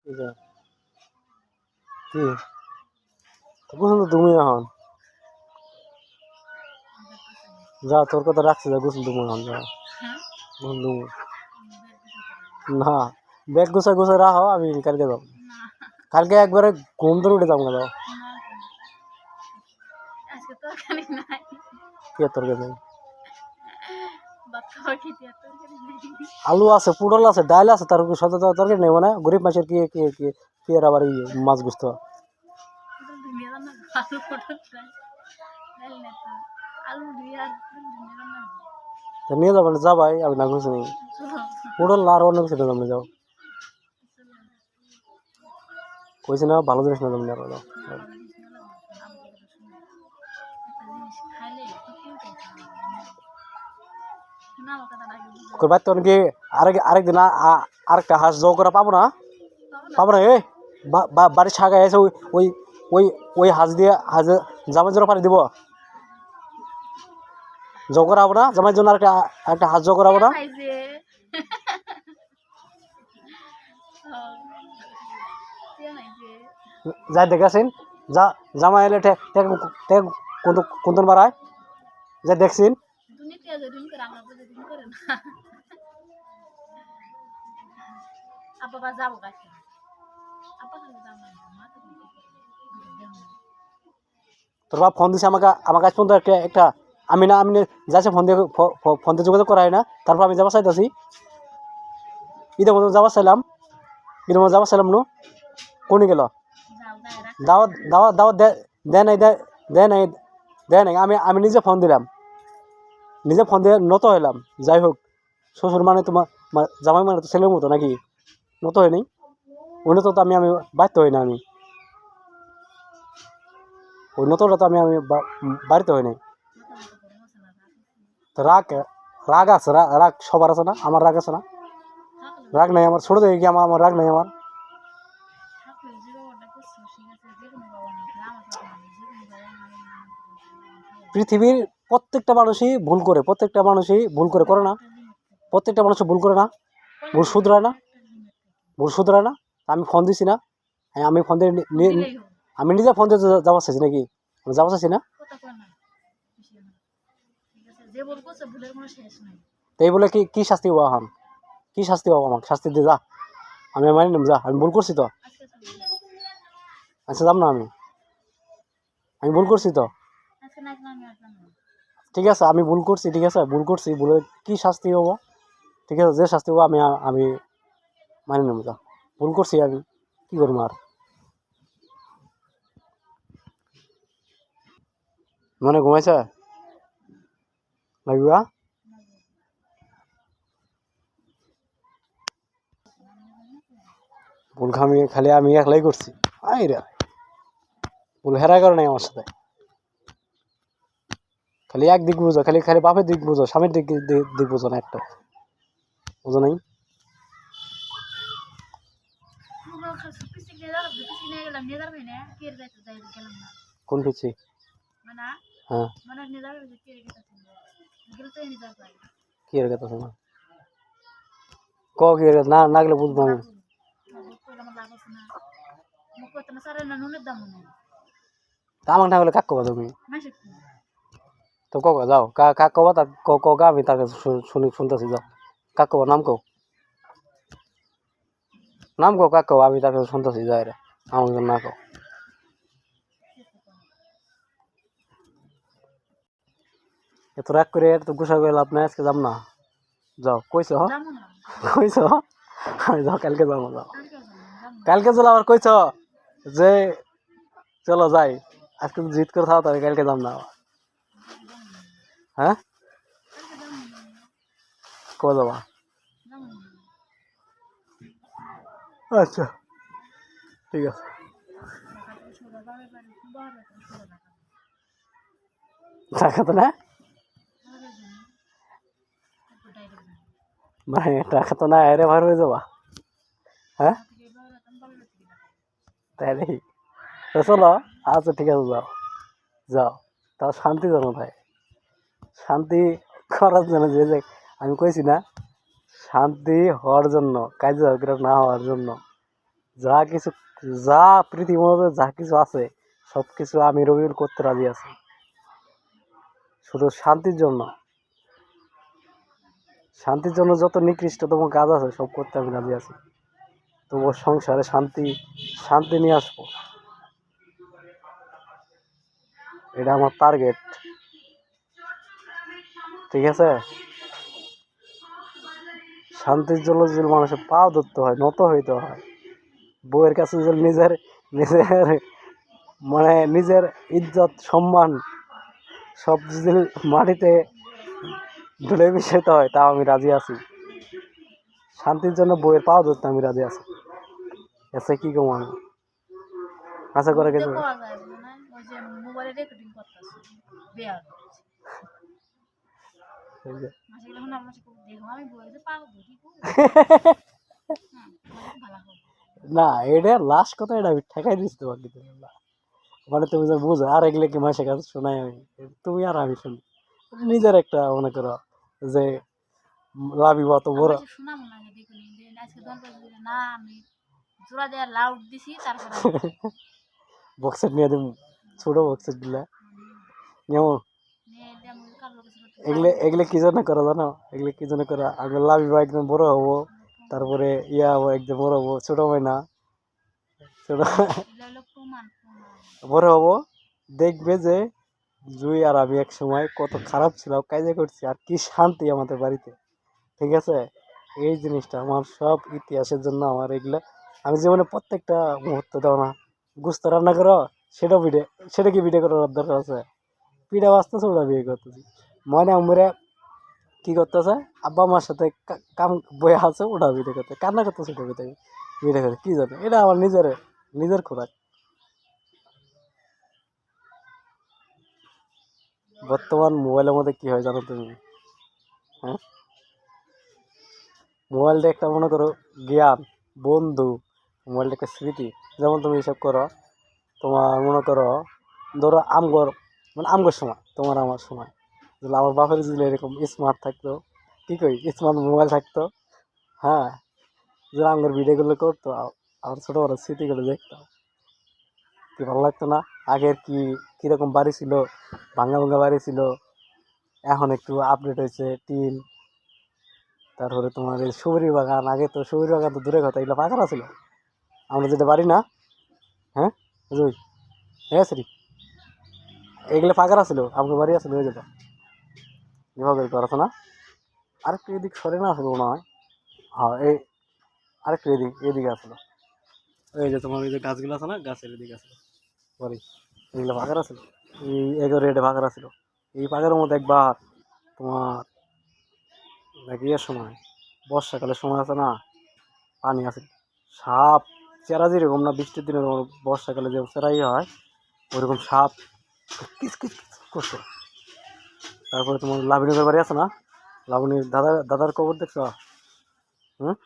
এটা কি গোসল তো তুমি এখন যা তোর কথা রাখছি যা গোসল তুমি এখন যা গোসল তুমি না ব্যাগ গোছায় গোছায় রাখো আমি কালকে যাবো কালকে একবারে ঘুম ধরে উঠে যাবো না যাও কি আর তরকারি নেই আলু আছে পুটল আছে ডাল আছে তার সাথে তো তরকারি নেই মানে গরিব মাছের কি কি কি কি আর আবার মাছ গুছতে নিয়ে যাবো যা ভাই আমি না কিছু নেই পুটল না আর অন্য কিছু নেই যাও কইছি না ভালো জিনিস না যাবো যাও বাড়িতে অনেকে আরেকদিন আরেকটা হাঁস জব করা পাবো না এ বাড়ির শাখায় এসে ওই ওই ওই হাঁস দিয়ে হাঁস জামাই জোড়া পানি দিব জব করা হবো না জামাইয়ের জন্য একটা হাঁস জব করাবো না যাই দেখেছেন যা জামাই এলে কোন বাড়ায় যা দেখছেন তোর বাপ ফোন দিছে আমাকে কাছে ফোন একটা আমি যাচ্ছে ফোন দিয়ে যোগাযোগ করা হয় না তারপর আমি যাওয়া চাইতেছি ঈদের মধ্যে যাওয়া চাইলাম নো কোন গেল দাওয়াত দাওয়াত দাওয়াত দেয় নাই আমি নিজে ফোন দিলাম নিজে ফোন দিয়ে নত হইলাম যাই হোক শ্বশুর মানে তোমার জামাই মানে তো ছেলের মতো নাকি নত হয়নি ওই নত তো আমি বাড়িতে হই না আমি ওই নতটা তো আমি বাড়িতে হই নাই তো রাগ আছে রাগ সবার আছে না আমার রাগ আছে না রাগ নাই আমার ছোট থেকে কি আমার রাগ নাই আমার পৃথিবীর প্রত্যেকটা মানুষই ভুল করে করে না প্রত্যেকটা মানুষ ভুল করে না ভুল শুধরায় না আমি ফোন দিছি না আমি ফোন দিয়ে আমি নিজে ফোন দিয়ে যাওয়া চাইছি নাকি আমি যাওয়া চাইছি না এই বলে কি শাস্তি হবো এখন কি শাস্তি হবো আমাকে শাস্তি দিয়ে যা আমি মানি নিম যা আমি ভুল করছি তো আচ্ছা যাম না আমি ভুল করছি তো ঠিক আছে আমি ভুল করছি ঠিক আছে ভুল করছি বলে কি শাস্তি হবো ঠিক আছে যে শাস্তি হবো আমি মানি নিম যা ভুল করছি আমি কি করবো আর মনে ঘুমাইছে লাগবা ভুল খালি আমি একলাই করছি আই রে ভুল হেরা করে নাই আমার সাথে খালি একদিক বুঝো খালি বাপের দিক বুঝো স্বামীর দিক বুঝো না একটা বুঝো নাই কোন পিছি হ্যাঁ কি এর কথা শোনা কি এর না গেলে বুঝবো আমি আমাকে না গেলে কাক কবা তুমি তো কক যাও কাক কবা তার কক আমি তার কাছে শুনতেছি যাও কাক কবা নাম কও কাক কও আমি তার কাছে শুনতেছি যাই রে আমাকে না কও এত রাগ করে তো গুছা করে লাভ নাই আজকে যাম না যাও কইছ আমি যাও কালকে যাবো যাও কালকে চলো আবার কইছ যে চলো যাই আজকে জিত করে থাও তবে কালকে যাম না হ্যাঁ কবে যাবা আচ্ছা ঠিক আছে টাকা তো না মানে টাকা তো না এরে ভার হয়ে যাবা হ্যাঁ তাই দেখি তো চলো আচ্ছা ঠিক আছে যাও তাও শান্তি জানো ভাই শান্তি করার জন্য যে আমি কইছি না শান্তি হওয়ার জন্য কাজে না হওয়ার জন্য যা কিছু, যা পৃথিবীর মধ্যে যা কিছু আছে সব কিছু আমি রবিউল করতে রাজি আছি, শুধু শান্তির জন্য। শান্তির জন্য যত নিকৃষ্টতম কাজ আছে সব করতে আমি রাজি আছি, তবুও সংসারে শান্তি, শান্তি নিয়ে আসবো, এটা আমার টার্গেট। ঠিক আছে, শান্তির জন্য যদি মানুষের পাও ধরতে হয়, নত হইতে হয়, বউয়ের কাছে যদি নিজের নিজের মানে নিজের ইজ্জত সম্মান সব যদি মাটিতে ধুলে মিশাইতে হয়, তাও আমি রাজি আছি। শান্তির জন্য বউয়ের পাও ধরতে আমি রাজি আছি। এসে কি কম আমি আশা করে কিছু না, এটা লাস্ট কথা, এটা আমি ঠেকাই দিচ্ছি তোমাকে। মানে তুমি যে বুঝো, আর এগুলো কি মাসের কাছে শোনাই আমি, তুমি আর আমি শুনি, নিজের একটা মনে করো যে লাভি অত বড় বক্সেট নিয়ে দিব, ছোট বক্সেট দিলে যেমন এগুলো এগুলো কি জন্য করা জানো, এগুলো কি জন্য করা, আমি লাভি বা একদম বড় হবো, তারপরে ইয়া হবো, একদম বড় হবো, ছোট হয় না, ছোট বড় হবো, দেখবে যে জুই আর আমি এক সময় কত খারাপ ছিলাম, কাজে করছি, আর কি শান্তি আমাদের বাড়িতে। ঠিক আছে, এই জিনিসটা আমার সব ইতিহাসের জন্য আমার এগুলা, আমি জীবনে প্রত্যেকটা মুহূর্ত দাও না, গুস্ত রান্না করো সেটাও ভিডিও, সেটা কি ভিডিও করার দরকার আছে, পিঠা বাঁচতেছে ওটা বিয়ে করতেছি, মনে আমরা কি করতেছে, আব্বা মার সাথে কাম বয়ে আছে ওটা ভিডিও করতে, কান্না করতেছে ওটা ভিডিও করতে, কি জানে, এটা আমার নিজের নিজের খোরাক। বর্তমান মোবাইলের মধ্যে কি হয় জানো তুমি? হ্যাঁ, মোবাইলটা একটা মনে করো জ্ঞান, বন্ধু, মোবাইলটা একটা স্মৃতি। যেমন তুমি এসব করো, তোমার মনে করো ধরো আমগর, মানে আমগর সময়, তোমার আমার সময়, যদি আমার বাপের যদি এরকম স্মার্ট থাকতো, কি কই স্মার্ট মোবাইল থাকতো, হ্যাঁ, যে আমগর ভিডিওগুলো করতো, আমার ছোটো বড়ো স্মৃতিগুলো দেখতাম, কি ভালো লাগতো না? আগের কি কীরকম বাড়ি ছিল, ভাঙ্গা ভাঙ্গা বাড়ি ছিল, এখন একটু আপডেট হয়েছে টিন, তারপরে তোমার এই সুবরি বাগান, আগে তো সুবরি বাগান তো দূরে কথা, এগুলো পাকার ছিল, আমরা যেতে পারি না। হ্যাঁ বুঝলি, হ্যাঁ সরি, এগুলো ফাঁকার ছিল, আমাকে বাড়ি আসলে হয়ে যেত, এভাবে করা না, আরেকটু এদিক সরে না আসলো মনে হয়, হ্যাঁ এই আরেকটু এদিকে আসলো, এই যে তোমার ওই যে গাছগুলো আছে না, গাছের এদিকে আসলো বাড়ি, এগুলো ফাঁকার ছিল, এই এগো রেডে ফাঁকার ছিল, এই ফাঁকার মধ্যে একবার তোমার নাকি এর সময় বর্ষাকালের সময় আছে না, পানি আছে, সাপ, চেরা যেরকম না বৃষ্টির দিনে তোমার বর্ষাকালে যে চেরাই হয়, ওইরকম সাপ কিচ কিচ কিচ করছে। তারপরে তোমার লাবণীর বাড়ি আছে না, লাবণীর দাদার কবর দেখছো? হুম,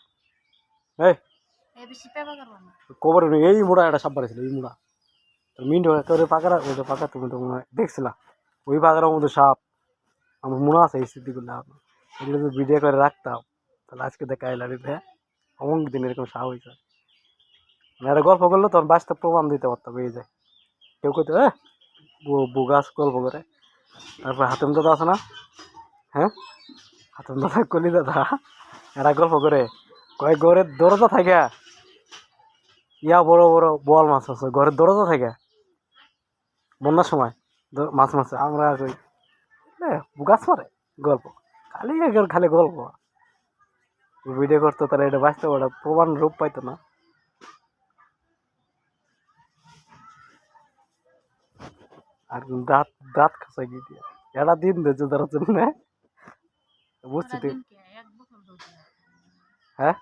এই কবর এই মোড়া একটা সাপ বাড়িছিল, এই মোড়া মিন্ট করে পাকারা, ওইটা পাকা তুমি তো মনে হয় দেখছিলা, ওই পাকার মধ্যে সাপ, আমার মনে আছে এই স্মৃতিগুলো, এগুলো যদি ভিডিও করে রাখতাম তাহলে আজকে দেখা এলারিতে অমুক দিন এরকম সাপ হয়েছে, একটা গল্প করলো তখন বাস্তব প্রমাণ দিতে পারতাম, এই যে কেউ কইতো বুগাস গল্প করে। তারপর হাতেম দাদা আছে না, হ্যাঁ, হাতেম দাদা কলি দাদা, এরা গল্প করে কয়েক ঘরের দরজা থাকে, ইয়া বড় বড় বোয়াল মাছ আছে ঘরের দরজা থাকে, বন্যার সময় মাছ মাছ আমরা কই বুগাস মারে গল্প, খালি খালি গল্প, ভিডিও করতো তারা, এটা বাঁচতে ওটা প্রমাণ রূপ পাইতো না। আর দাঁত দাঁত খাসা গিয়ে দিয়ে এটা দিন দিয়েছে তার জন্য, বুঝছি তুই, হ্যাঁ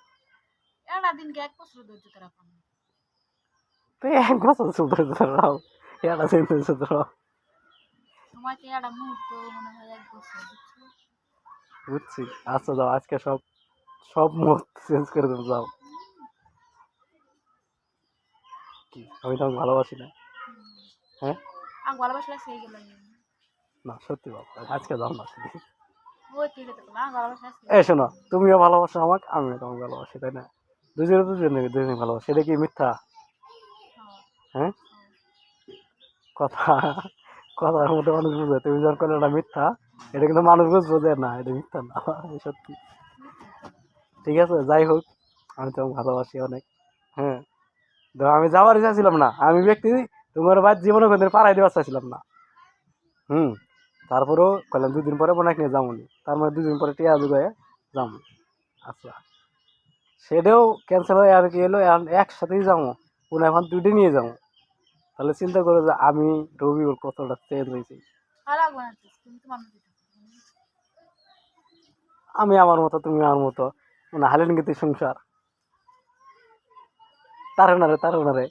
তুই এক বছর শুধু ধরাও, এটা দিন দিয়েছে ধরো, বুঝছি। আচ্ছা যাও, আজকে সব সব মত চেঞ্জ করে দেবো, যাও। কি আমি তোমাকে ভালোবাসি না? হ্যাঁ না সত্যি বাবা, আজকে যাও না। এই শোনো, তুমিও ভালোবাসো আমাকে, আমিও তোমাকে ভালোবাসি, তাই না? দুজনে ভালোবাসে, সেটা কি মিথ্যা? হ্যাঁ, কথা কথার মধ্যে মানুষ বুঝে, তুমি যখন করলে না মিথ্যা, এটা কিন্তু মানুষ বুঝবো যে না এটা মিথ্যা না, এটা সত্যি। ঠিক আছে, যাই হোক, আমি তোমাকে ভালোবাসি অনেক। হ্যাঁ, তো আমি যাওয়ারই চাইছিলাম না, আমি ব্যক্তি তোমার বাদ জীবনে কোনদিন পাড়াই দেওয়ার চাইছিলাম না। হুম, তারপরেও কইলাম 2 দিন পরে বোনাক নিয়ে যামুনি, তার মানে 2 দিন পরে টিয়া জুগায় যাম। আচ্ছা, সেটাও ক্যান্সেল হয়ে আর কি এলো, এখন একসাথেই যাবো, পুনে এখন 2টি নিয়ে যাবো। তাহলে চিন্তা করো যে আমি রবিউল কতটা চেঞ্জ হয়েছি। আমি আমার মতো, তুমি আমার মতো, মানে হালেন গীতি সংসার। তারে না রে,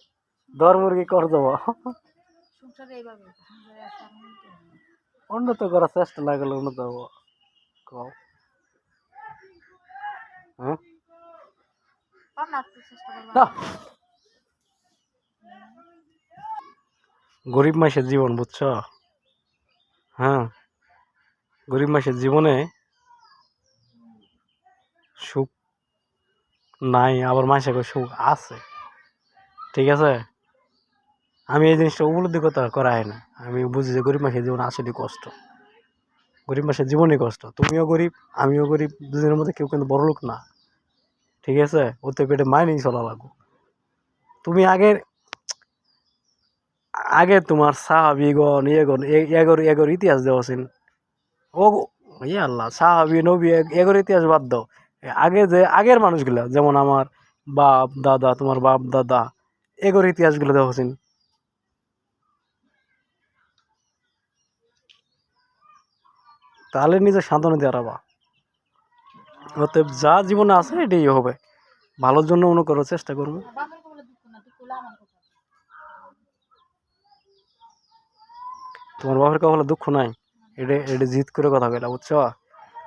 দর মুরগি কর দেবো। উন্নত করার চেষ্টা না করলে উন্নত হবো? কও। হ্যাঁ, না, গরিব মানুষের জীবন বুঝছো? হ্যাঁ, গরিব মানুষের জীবনে সুখ নাই, আবার মানুষের সুখ আছে। ঠিক আছে, আমি এই জিনিসটা উপলব্ধি করতে করা হয় না। আমি বুঝি যে গরিব মানুষের জীবন আসলে কষ্ট, গরিব মানুষের জীবনই কষ্ট। তুমিও গরিব, আমিও গরিব, দুজনের মধ্যে কেউ কিন্তু বড় লোক না। ঠিক আছে, ওতে পেটে মাইনেই চলা লাগবে। তুমি আগের আগে তোমার সাহাবিগণ ইয়েগণ এগোর এগোর ইতিহাস দেওয়াছেন। ও ইয়ে আল্লাহ, সাহাবি নবী এগোর ইতিহাস বাদ দাও। আগে যে আগের মানুষগুলো, যেমন আমার বাপ দাদা, তোমার বাপ দাদা, এগোর ইতিহাসগুলো দেওয়াছেন। তাহলে নিজে সান্ত্বনা দিয়ে রাখবা। অতএব যা জীবনে আছে এটাই হবে, ভালোর জন্য মনে করার চেষ্টা করবো। তোমার বাপের কখনো দুঃখ নাই, এটা এটা জিদ করে কথা কইলা বুঝছো?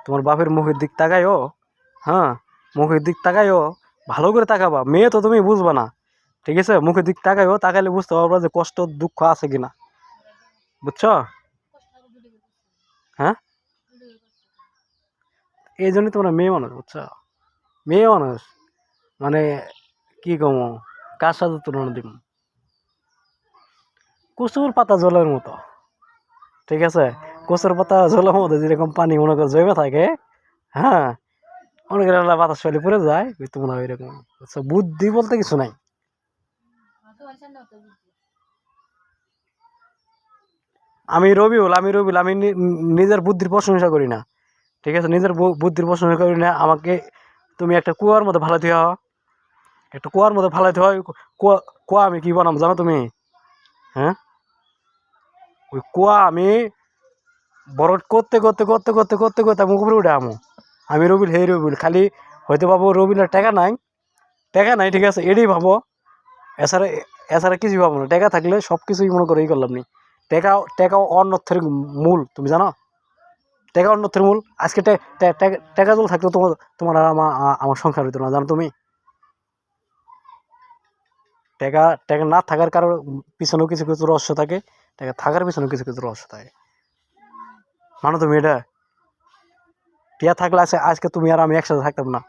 তোমার বাপের মুখের দিক তাকাইও, হ্যাঁ, মুখের দিক তাকাইও, ভালো করে তাকাবা, মেয়ে তো তুমি বুঝবা না। ঠিক আছে, মুখের দিক তাকাইও, তাকাইলে বুঝতে পারবা যে কষ্ট দুঃখ আছে কিনা, বুঝছো? হ্যাঁ, এই জন্যই তোমরা মেয়ে মানুষ, বুঝছো? মেয়ে মানুষ মানে কি কমো, কার সাথে তুলনা দিব? কুসুর পাতা জলের মতো। ঠিক আছে, কচুর পাতা জলের মধ্যে যেরকম পানি মনে করে জমে থাকে, হ্যাঁ, মনে করে বাতাস ফেলে পড়ে যায়, ওই তোমরা ওইরকম। বুঝছো? বুদ্ধি বলতে কিছু নাই। আমি রবিউল, আমি নিজের বুদ্ধির প্রশংসা করি না। ঠিক আছে, নিজের বুদ্ধির প্রশংসা করি না। আমাকে তুমি একটা কুয়ার মধ্যে ফালাইতে হও, একটা কুয়ার মধ্যে ফালাইতে হয়। কুয়া কুয়া আমি কি বানাম জানো তুমি? হ্যাঁ, ওই কুয়া আমি বড় করতে করতে করতে করতে করতে করতে আমি উপরে উঠে আমো। আমি রবিল, হে রবিল, খালি হয়তো ভাবো রবিলের টাকা নাই, টাকা নাই, ঠিক আছে, এটাই ভাবো। এছাড়া এছাড়া কিছুই ভাবো না। টাকা থাকলে সব কিছুই মনে করে ই করলাম নি। টাকা টাকা অন্যথের মূল, তুমি জানো? টাকা অন্যথের মূল। আজকে টাকা যদি থাকতো তোমার, তোমার আর আমার সংসার হইতো না, জানো তুমি? টাকা টাকা না থাকার কারণ পিছনেও কিছু কিছু রহস্য থাকে, টাকা থাকার পিছনেও কিছু কিছু রহস্য থাকে। মানো তুমি এটা? টিয়া থাকলে আজকে তুমি আর আমি একসাথে থাকতাম না।